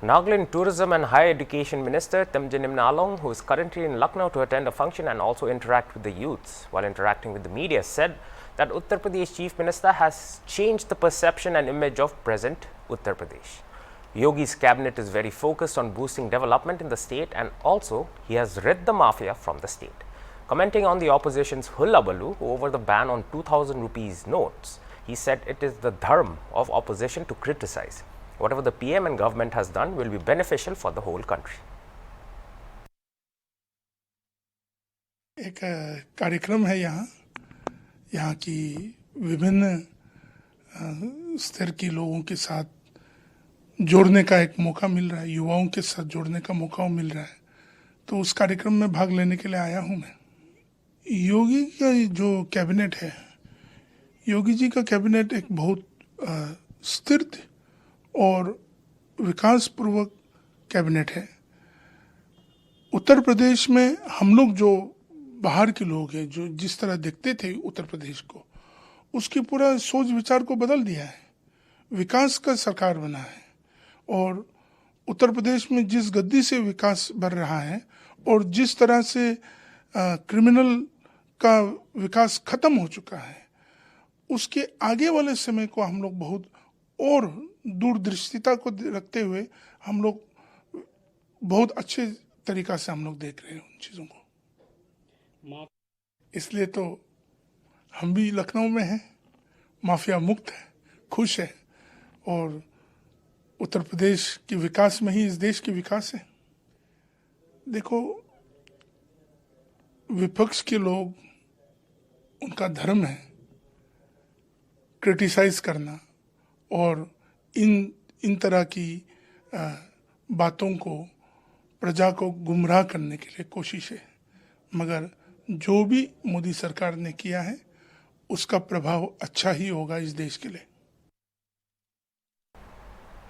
Nagaland Tourism and Higher Education Minister Temje Nimnalong, who is currently in Lucknow to attend a function and also interact with the youths, while interacting with the media, said that Uttar Pradesh Chief Minister has changed the perception and image of present Uttar Pradesh. Yogi's cabinet is very focused on boosting development in the state, and also he has rid the mafia from the state. Commenting on the opposition's hullabaloo over the ban on 2000 rupees notes, he said it is the dharma of opposition to criticize. Whatever the PM and government has done will be beneficial for the whole country. एक कार्यक्रम है यहाँ की विभिन्न स्तर के लोगों के साथ जोड़ने का एक मौका मिल रहा है, युवाओं के साथ जोड़ने का मौका मिल रहा है, तो उस कार्यक्रम में भाग लेने के लिए आया हूँ मैं। योगी का जो कैबिनेट है, योगी जी का कैबिनेट एक बहुत स्थिर और विकासपूर्वक कैबिनेट है। उत्तर प्रदेश में हम लोग जो बाहर के लोग हैं, जो जिस तरह देखते थे उत्तर प्रदेश को, उसकी पूरा सोच विचार को बदल दिया है। विकास का सरकार बना है और उत्तर प्रदेश में जिस गति से विकास बढ़ रहा है और जिस तरह से क्रिमिनल का विकास खत्म हो चुका है, उसके आगे वाले समय को हम लोग बहुत और दूरदृष्टिता को रखते हुए हम लोग बहुत अच्छे तरीका से हम लोग देख रहे हैं उन चीज़ों को। इसलिए तो हम भी लखनऊ में हैं, माफिया मुक्त है, खुश है, और उत्तर प्रदेश के विकास में ही इस देश के विकास है। देखो, विपक्ष के लोग, उनका धर्म है क्रिटिसाइज करना और इन तरह की बातों को प्रजा को गुमराह करने के लिए कोशिश है, मगर जो भी मोदी सरकार ने किया है उसका प्रभाव अच्छा ही होगा इस देश के लिए।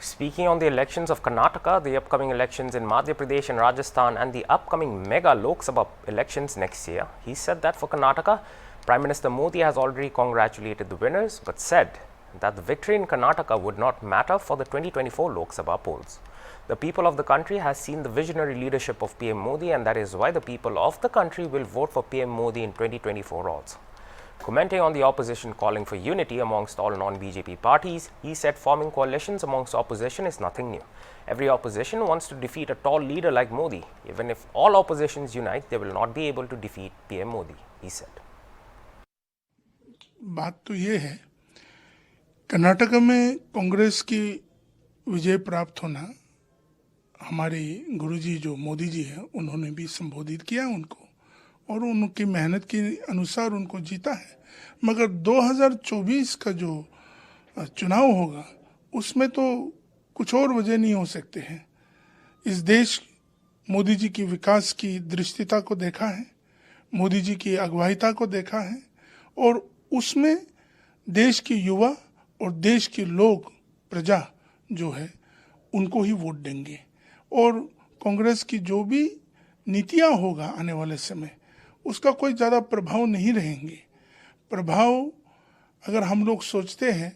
Speaking on the elections of Karnataka, the upcoming elections in Madhya Pradesh and Rajasthan, and the upcoming mega Lok Sabha elections next year, he said that for Karnataka, Prime Minister Modi has already congratulated the winners, but said that the victory in Karnataka would not matter for the 2024 Lok Sabha polls. The people of the country has seen the visionary leadership of PM Modi, and that is why the people of the country will vote for PM Modi in 2024 also. Commenting on the opposition calling for unity amongst all non-BJP parties, he said forming coalitions amongst opposition is nothing new. Every opposition wants to defeat a tall leader like Modi. Even if all oppositions unite, they will not be able to defeat PM Modi, he said. बात तो ये है, कर्नाटक में कांग्रेस की विजय प्राप्त होना, हमारे गुरुजी जो मोदी जी हैं उन्होंने भी संबोधित किया उनको और उनकी मेहनत के अनुसार उनको जीता है। मगर 2024 का जो चुनाव होगा उसमें तो कुछ और वजह नहीं हो सकते हैं। इस देश मोदी जी की विकास की दृष्टिता को देखा है, मोदी जी की अगुवाईता को देखा है, और उसमें देश के युवा और देश के लोग, प्रजा जो है, उनको ही वोट देंगे और कांग्रेस की जो भी नीतियां होगा आने वाले समय उसका कोई ज़्यादा प्रभाव नहीं रहेंगे। प्रभाव अगर हम लोग सोचते हैं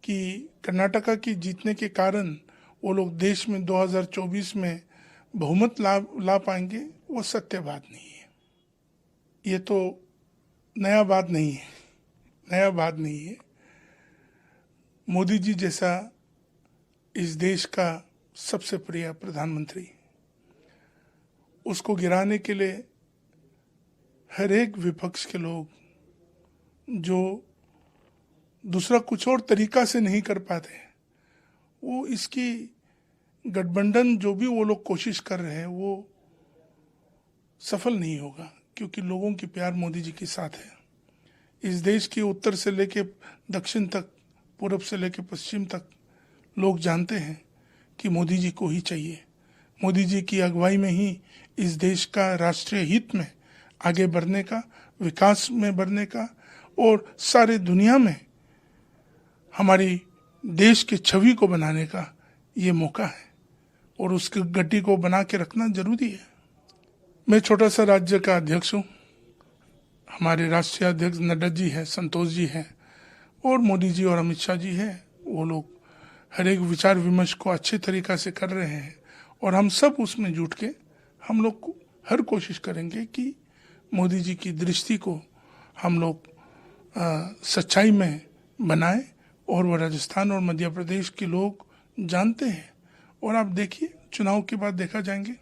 कि कर्नाटका की जीतने के कारण वो लोग देश में 2024 में बहुमत ला पाएंगे, वो सत्य बात नहीं है। ये तो नया बात नहीं है। मोदी जी जैसा इस देश का सबसे प्रिय प्रधानमंत्री, उसको गिराने के लिए हर एक विपक्ष के लोग जो दूसरा कुछ और तरीका से नहीं कर पाते, वो इसकी गठबंधन जो भी वो लोग कोशिश कर रहे हैं वो सफल नहीं होगा, क्योंकि लोगों की प्यार मोदी जी के साथ है। इस देश के उत्तर से लेके दक्षिण तक, पूरब से लेके पश्चिम तक लोग जानते हैं कि मोदी जी को ही चाहिए। मोदी जी की अगुवाई में ही इस देश का राष्ट्रीय हित में आगे बढ़ने का, विकास में बढ़ने का और सारे दुनिया में हमारी देश की छवि को बनाने का ये मौका है और उसकी गति को बना के रखना जरूरी है। मैं छोटा सा राज्य का अध्यक्ष हूँ, हमारे राष्ट्रीय अध्यक्ष नड्डा जी हैं, संतोष जी हैं और मोदी जी और अमित शाह जी हैं। वो लोग हर एक विचार विमर्श को अच्छे तरीक़ा से कर रहे हैं और हम सब उसमें जुट के हम लोग हर कोशिश करेंगे कि मोदी जी की दृष्टि को हम लोग सच्चाई में बनाएं और वो राजस्थान और मध्य प्रदेश के लोग जानते हैं और आप देखिए चुनाव के बाद देखा जाएंगे